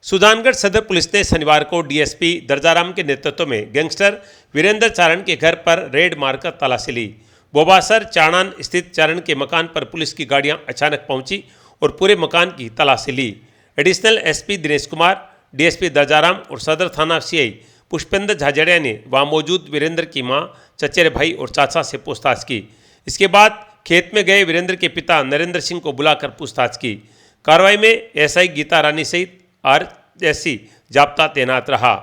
सुजानगढ़ सदर पुलिस ने शनिवार को डीएसपी दर्जाराम के नेतृत्व में गैंगस्टर वीरेंद्र चारण के घर पर रेड मारकर तलाशी ली। बोबासर चाणन स्थित चारण के मकान पर पुलिस की गाड़ियां अचानक पहुंची और पूरे मकान की तलाशी ली। Additional SP Dinesh Kumar, DSP दर्जाराम और सदर थाना सीआई पुष्पेंद्र झाझड़िया ने वहां मौजूद वीरेंद्र की मां, चचेरे भाई और चाचा से पूछताछ की। इसके बाद खेत में गए वीरेंद्र के पिता नरेंद्र सिंह को बुलाकर पूछताछ की। कार्रवाई में एसआई गीता रानी सहित आरएससी जाब्ता तैनात रहा।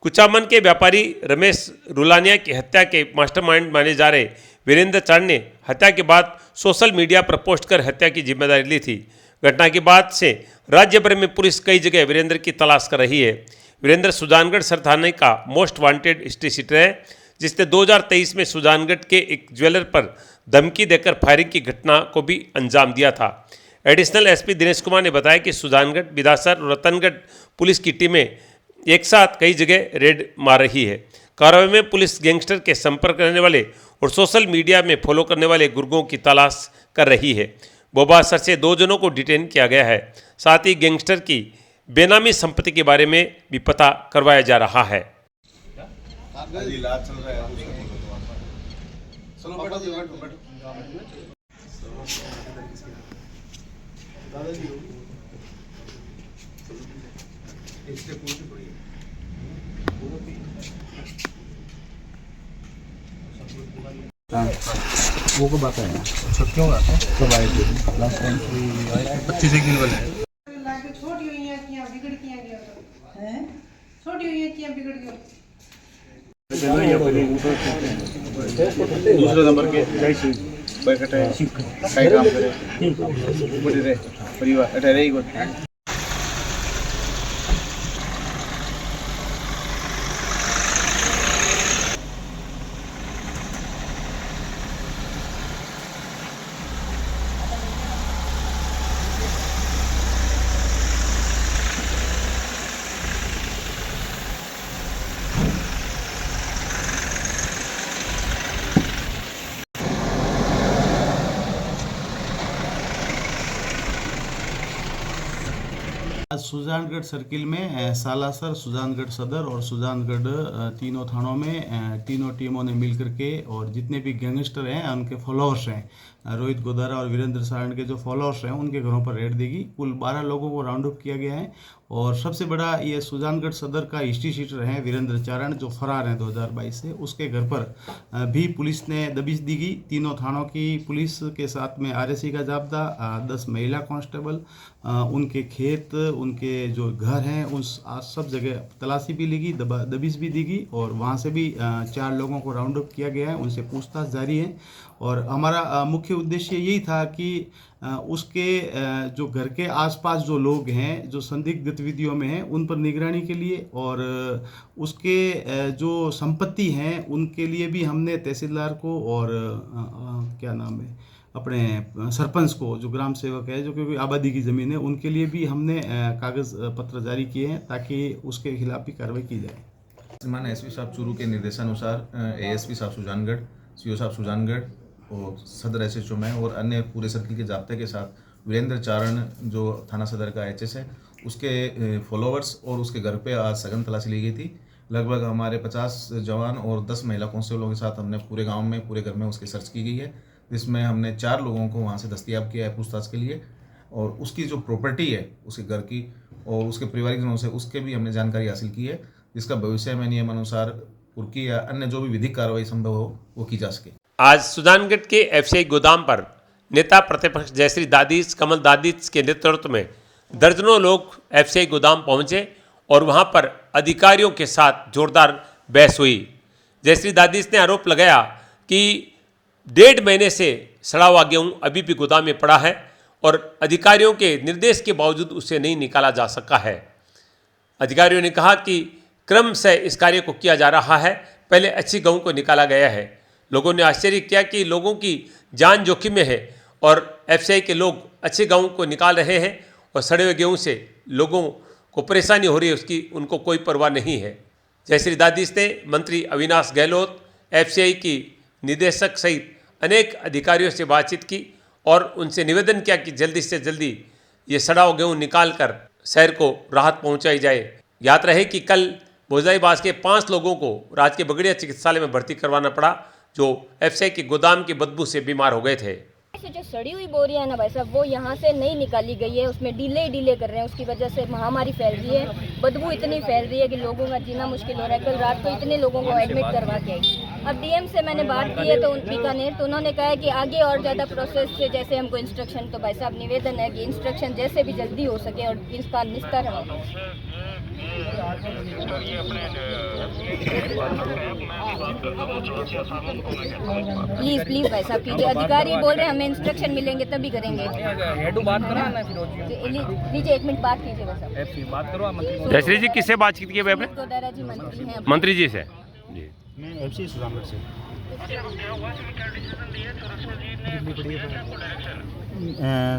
कुचामन के व्यापारी रमेश रुलानिया की हत्या के मास्टरमाइंड माने जा रहे वीरेंद्र चारण ने हत्या के बाद सोशल मीडिया पर पोस्ट कर हत्या की जिम्मेदारी ली थी। घटना के बाद से राज्य भर में पुलिस कई जगह वीरेंद्र की तलाश कर रही है। वीरेंद्र सुजानगढ़ सदर थाने का मोस्ट वांटेड हिस्ट्री शीटर है, जिसने 2023 में सुजानगढ़ के एक ज्वेलर पर धमकी देकर फायरिंग की घटना को भी अंजाम दिया था। एडिशनल एसपी दिनेश कुमार ने बताया कि सुजानगढ़, बिदासर और रतनगढ़ पुलिस की टीमें एक साथ कई जगह रेड मार रही है। कार्रवाई में पुलिस गैंगस्टर के संपर्क करने वाले और सोशल मीडिया में फॉलो करने वाले गुर्गों की तलाश कर रही है। बोबासर से 2 जनों को डिटेन किया गया है। साथ ही गैंगस्टर की बेनामी संपत्ति के बारे में भी पता करवाया जा रहा है। वो को बात है छुट्टियों का कब आए थे लास्ट टाइम 25 एक दिन वाले छोटी हुई हैं कि बिगड़ किया गया हैं छोटी हुई हैं कि बिगड़ गया दूसरे नंबर के बैठे सही काम करे बड़े परिवार अठारह ही आज सुजानगढ़ सर्किल में सालासर, सुजानगढ़ सदर और सुजानगढ़ तीनों थानों में तीनों टीमों ने मिलकर के और जितने भी गैंगस्टर हैं उनके फॉलोअर्स हैं, रोहित गोदारा और वीरेंद्र सारण के जो फॉलोअर्स हैं उनके घरों पर रेड देगी। कुल 12 लोगों को राउंड अप किया गया है और सबसे बड़ा ये सुजानगढ़ सदर का हिस्ट्री शीटर है वीरेंद्र चारण, जो फरार हैं 2022 से। उसके घर पर भी पुलिस ने दबिश दी गई। तीनों थानों की पुलिस के साथ में आरएससी का जाब्ता, 10 महिला कांस्टेबल, उनके खेत, उनके जो घर हैं उन सब जगह तलाशी भी ली गई, दबिश भी दी गई और वहाँ से भी 4 लोगों को राउंड अप किया गया है। उनसे पूछताछ जारी है और हमारा मुख्य उद्देश्य यही था कि उसके जो घर के आसपास जो लोग हैं जो संदिग्ध गतिविधियों में हैं उन पर निगरानी के लिए और उसके जो संपत्ति हैं उनके लिए भी हमने तहसीलदार को और क्या नाम है अपने सरपंच को, जो ग्राम सेवक है जो क्योंकि आबादी की ज़मीन है, उनके लिए भी हमने कागज़ पत्र जारी किए हैं ताकि उसके खिलाफ भी कार्रवाई की जाए। श्रीमान एसपी साहब चूरू के निर्देशानुसार एएसपी साहब सुजानगढ़, सीओ साहब सुजानगढ़ और सदर एसएचओ में और अन्य पूरे सर्किल के जाब्ते के साथ वीरेंद्र चारण जो थाना सदर का एचएस है उसके फॉलोअर्स और उसके घर पे आज सघन तलाशी ली गई थी। लगभग हमारे 50 जवान और 10 महिला कांस्टेबलों के साथ हमने पूरे गांव में, पूरे घर में उसकी सर्च की गई है, जिसमें हमने 4 लोगों को वहाँ से दस्तयाब किया है पूछताछ के लिए और उसकी जो प्रॉपर्टी है उसके घर की और उसके पारिवारिक जनों से उसके भी हमने जानकारी हासिल की है, जिसका भविष्य में नियमानुसार कुर्की या अन्य जो भी विधिक कार्रवाई संभव हो वो की जा सके। आज सुजानगढ़ के एफसीआई गोदाम पर नेता प्रतिपक्ष जयश्री दादीस, कमल दादीस के नेतृत्व में दर्जनों लोग एफसीआई गोदाम पहुंचे और वहां पर अधिकारियों के साथ जोरदार बहस हुई। जयश्री दादीस ने आरोप लगाया कि 1.5 महीने से सड़ा हुआ गेहूँ अभी भी गोदाम में पड़ा है और अधिकारियों के निर्देश के बावजूद उसे नहीं निकाला जा सका है। अधिकारियों ने कहा कि क्रम से इस कार्य को किया जा रहा है, पहले अच्छी गेहूँ को निकाला गया है। लोगों ने आश्चर्य किया कि लोगों की जान जोखिम में है और एफसीआई के लोग अच्छे गेहूँ को निकाल रहे हैं और सड़े हुए गेहूँ से लोगों को परेशानी हो रही है, उसकी उनको कोई परवाह नहीं है। जयश्री दादीस ने मंत्री अविनाश गहलोत, एफसीआई की निदेशक सहित अनेक अधिकारियों से बातचीत की और उनसे निवेदन किया कि जल्दी से जल्दी ये सड़ा हुआ गेहूँ निकाल कर शहर को राहत पहुंचाई जाए। याद रहे कि कल भोजलाईबास के 5 लोगों को राजकीय बगड़िया चिकित्सालय में भर्ती करवाना पड़ा, जो एफसीआई के गोदाम की बदबू से बीमार हो गए थे। जो सड़ी हुई बोरियां है ना भाई साहब, वो यहाँ से नहीं निकाली गई है, उसमें डिले कर रहे हैं, उसकी वजह से महामारी फैल रही है, बदबू इतनी फैल रही है कि लोगों का जीना मुश्किल हो रहा है। कल रात को इतने लोगों को एडमिट करवा के आई। अब डीएम से मैंने बात की है तो बीकानेर, तो उन्होंने कहा है कि आगे और ज़्यादा प्रोसेस से जैसे हमको इंस्ट्रक्शन, तो भाई साहब निवेदन है कि इंस्ट्रक्शन जैसे भी जल्दी हो सके और इसका निस्तारण हो। प्लीज भाई साहब कीजिए, अधिकारी बोल रहे हैं हमें इंस्ट्रक्शन मिलेंगे तभी करेंगे। लीजिए 1 मिनट बात कीजिए भाई साहब। बात करो मंत्री। जयश्री जी किससे बातचीत की है? गोदारा जी मंत्री हैं। मंत्री जी से जी। मैं एफसी सुजानगढ़ से।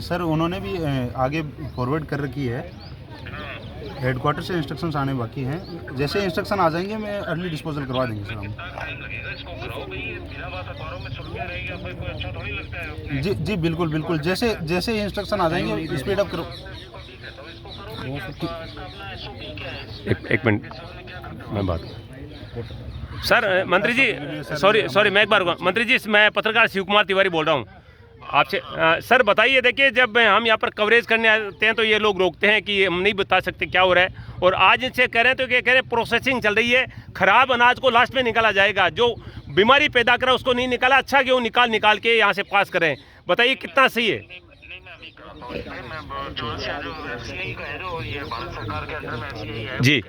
सर उन्होंने भी आगे फॉरवर्ड कर रखी है, हेडक्वार्टर से इंस्ट्रक्शंस आने बाकी हैं। जैसे इंस्ट्रक्शन आ जाएंगे मैं अर्ली डिस्पोजल करवा देंगे सर हम। जी बिल्कुल जैसे इंस्ट्रक्शन आ जाएंगे स्पीड अप करो। एक मिनट मैं बात सर मंत्री जी, सॉरी मैं एक बार मंत्री जी, मैं पत्रकार शिव कुमार तिवारी बोल रहा हूँ आपसे। सर बताइए, देखिए जब हम यहाँ पर कवरेज करने आते हैं तो ये लोग रोकते हैं कि हम नहीं बता सकते क्या हो रहा है, और आज इनसे कह रहे हैं तो क्या कह रहे हैं प्रोसेसिंग चल रही है, खराब अनाज को लास्ट में निकाला जाएगा, जो बीमारी पैदा करा उसको नहीं निकाला, अच्छा गेहूँ निकाल के यहाँ से पास करें। बताइए कितना सही है? जी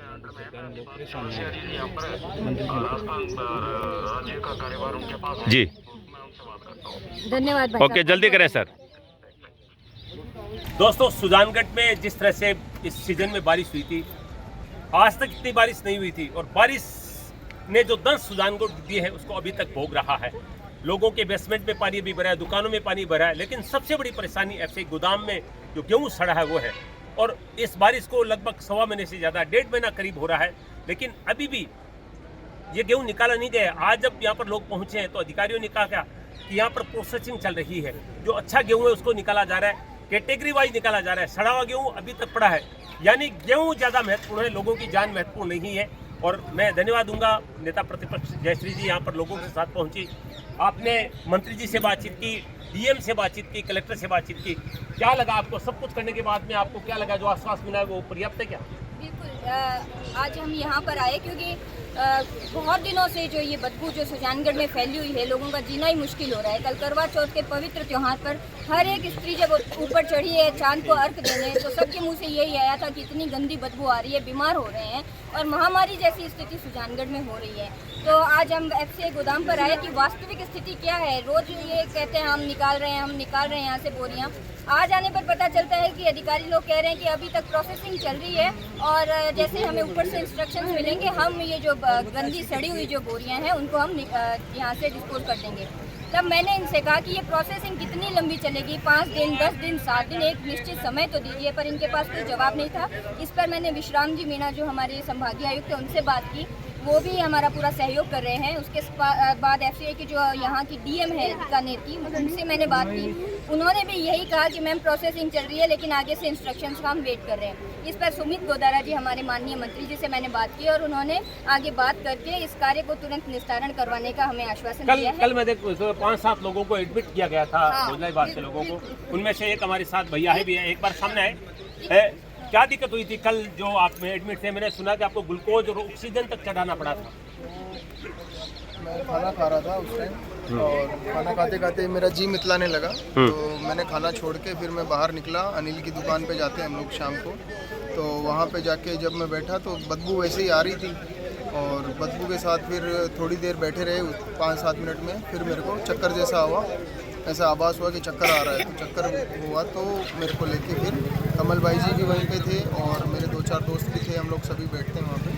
जी धन्यवाद भाई ओके, जल्दी करें सर। दोस्तों सुजानगढ़ में जिस तरह से इस सीजन में बारिश हुई थी, आज तक इतनी बारिश नहीं हुई थी, और बारिश ने जो दंश सुजानगढ़ दी है उसको अभी तक भोग रहा है। लोगों के बेसमेंट में पानी भी भरा है, दुकानों में पानी भरा है, लेकिन सबसे बड़ी परेशानी एफसीआई गोदाम में जो गेहूँ सड़ा है वो है। और इस बारिश को लगभग 1.25 महीने से ज़्यादा, 1.5 महीना करीब हो रहा है, लेकिन अभी भी ये गेहूँ निकाला नहीं गया। आज जब यहाँ पर लोग पहुँचे हैं तो अधिकारियों ने कहा कि यहाँ पर प्रोसेसिंग चल रही है, जो अच्छा गेहूँ है उसको निकाला जा रहा है, कैटेगरी वाइज निकाला जा रहा है, सड़ा हुआ गेहूँ अभी तक पड़ा है। यानी गेहूँ ज़्यादा महत्वपूर्ण है, लोगों की जान महत्वपूर्ण नहीं है। और मैं धन्यवाद दूंगा नेता प्रतिपक्ष जयश्री जी यहाँ पर लोगों के साथ पहुँची, आपने मंत्री जी से बातचीत की, डीएम से बातचीत की, कलेक्टर से बातचीत की। क्या लगा आपको सब कुछ करने के बाद में? आपको क्या लगा जो आश्वास मिला है वो पर्याप्त है क्या? बिल्कुल, आज हम यहाँ पर आए क्योंकि बहुत दिनों से जो ये बदबू जो सुजानगढ़ में फैली हुई है, लोगों का जीना ही मुश्किल हो रहा है। कल करवा चौथ के पवित्र त्यौहार पर हर एक स्त्री जब ऊपर चढ़ी है चांद को अर्घ देने, तो सबके मुंह से यही आया था कि इतनी गंदी बदबू आ रही है, बीमार हो रहे हैं, और महामारी जैसी स्थिति सुजानगढ़ में हो रही है। तो आज हम एफसीआई गोदाम पर आए कि वास्तविक स्थिति क्या है। रोज ये कहते हैं हम निकाल रहे हैं यहाँ से बोरियाँ, आज आने पर पता चलता है कि अधिकारी लोग कह रहे हैं कि अभी तक प्रोसेसिंग चल रही है, और जैसे हमें ऊपर से इंस्ट्रक्शंस मिलेंगे हम ये जो गंदी सड़ी हुई जो बोरियां हैं उनको हम यहाँ से डिस्पोज कर देंगे। तब मैंने इनसे कहा कि ये प्रोसेसिंग कितनी लंबी चलेगी, 5 दिन, 10 दिन, 7 दिन, एक निश्चित समय तो दीजिए, पर इनके पास कोई जवाब नहीं था। इस पर मैंने विश्राम जी मीणा जो हमारे संभागीय आयुक्त है उनसे बात की, वो भी हमारा पूरा सहयोग कर रहे हैं। उसके बाद एफसीआई की जो यहाँ की डीएम है बीकानेर की, उनसे मैंने बात की, उन्होंने भी यही कहा कि मैम प्रोसेसिंग चल रही है लेकिन आगे से इंस्ट्रक्शंस का हम वेट कर रहे हैं। इस पर सुमित गोदारा जी हमारे माननीय मंत्री जी से मैंने बात की और उन्होंने आगे बात करके इस कार्य को तुरंत निस्तारण करवाने का हमें आश्वासन दिया है। कल मैं देखो 5-7 लोगों को एडमिट किया गया था भोजलाईबास के लोगों को, उनमें से एक हमारे साथ भैया है भी है, एक बार सामने आए। क्या दिक्कत हुई थी कल जो आप में एडमिट थे? मैंने सुना कि आपको ग्लूकोज और ऑक्सीजन तक चढ़ाना पड़ा था। मैं खाना खा रहा था उस टाइम, और खाना खाते खाते मेरा जी मितलाने लगा, तो मैंने खाना छोड़ के फिर मैं बाहर निकला। अनिल की दुकान पे जाते हैं हम लोग शाम को, तो वहाँ पे जाके जब मैं बैठा तो बदबू वैसे ही आ रही थी, और बदबू के साथ फिर थोड़ी देर बैठे रहे 5-7 मिनट में, फिर मेरे को चक्कर जैसा हुआ, ऐसा आभास हुआ कि चक्कर आ रहा है। तो चक्कर हुआ तो मेरे को लेके फिर कमल भाई जी भी वहीं पे थे और मेरे 2-4 दोस्त भी थे, हम लोग सभी बैठते हैं वहाँ पे।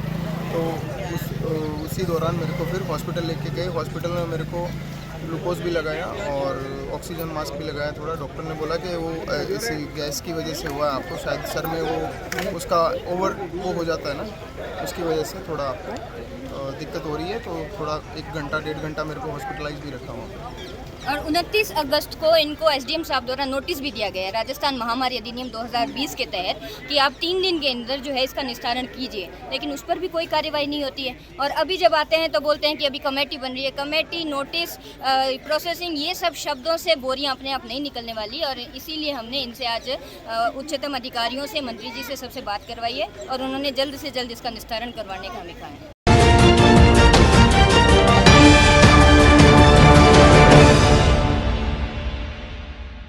तो उसी दौरान मेरे को फिर हॉस्पिटल लेके गए। हॉस्पिटल में मेरे को ग्लूकोज भी लगाया और ऑक्सीजन मास्क भी लगाया थोड़ा। डॉक्टर ने बोला कि वो इसी गैस की वजह से हुआ है आपको, शायद सर में वो उसका वो हो जाता है ना, उसकी वजह से थोड़ा आपको दिक्कत हो रही है। तो थोड़ा 1 घंटा 1.5 घंटा मेरे को हॉस्पिटलाइज भी रखा हुआ। और 29 अगस्त को इनको एसडीएम साहब द्वारा नोटिस भी दिया गया है राजस्थान महामारी अधिनियम 2020 के तहत कि आप 3 दिन के अंदर जो है इसका निस्तारण कीजिए, लेकिन उस पर भी कोई कार्यवाही नहीं होती है। और अभी जब आते हैं तो बोलते हैं कि अभी कमेटी बन रही है। कमेटी, नोटिस, प्रोसेसिंग, ये सब शब्दों से बोरियां अपने आप नहीं निकलने वाली, और इसीलिए हमने इनसे आज उच्चतम अधिकारियों से, मंत्री जी से सबसे बात करवाई है और उन्होंने जल्द से जल्द इसका निस्तारण करवाने का हमें कहा है।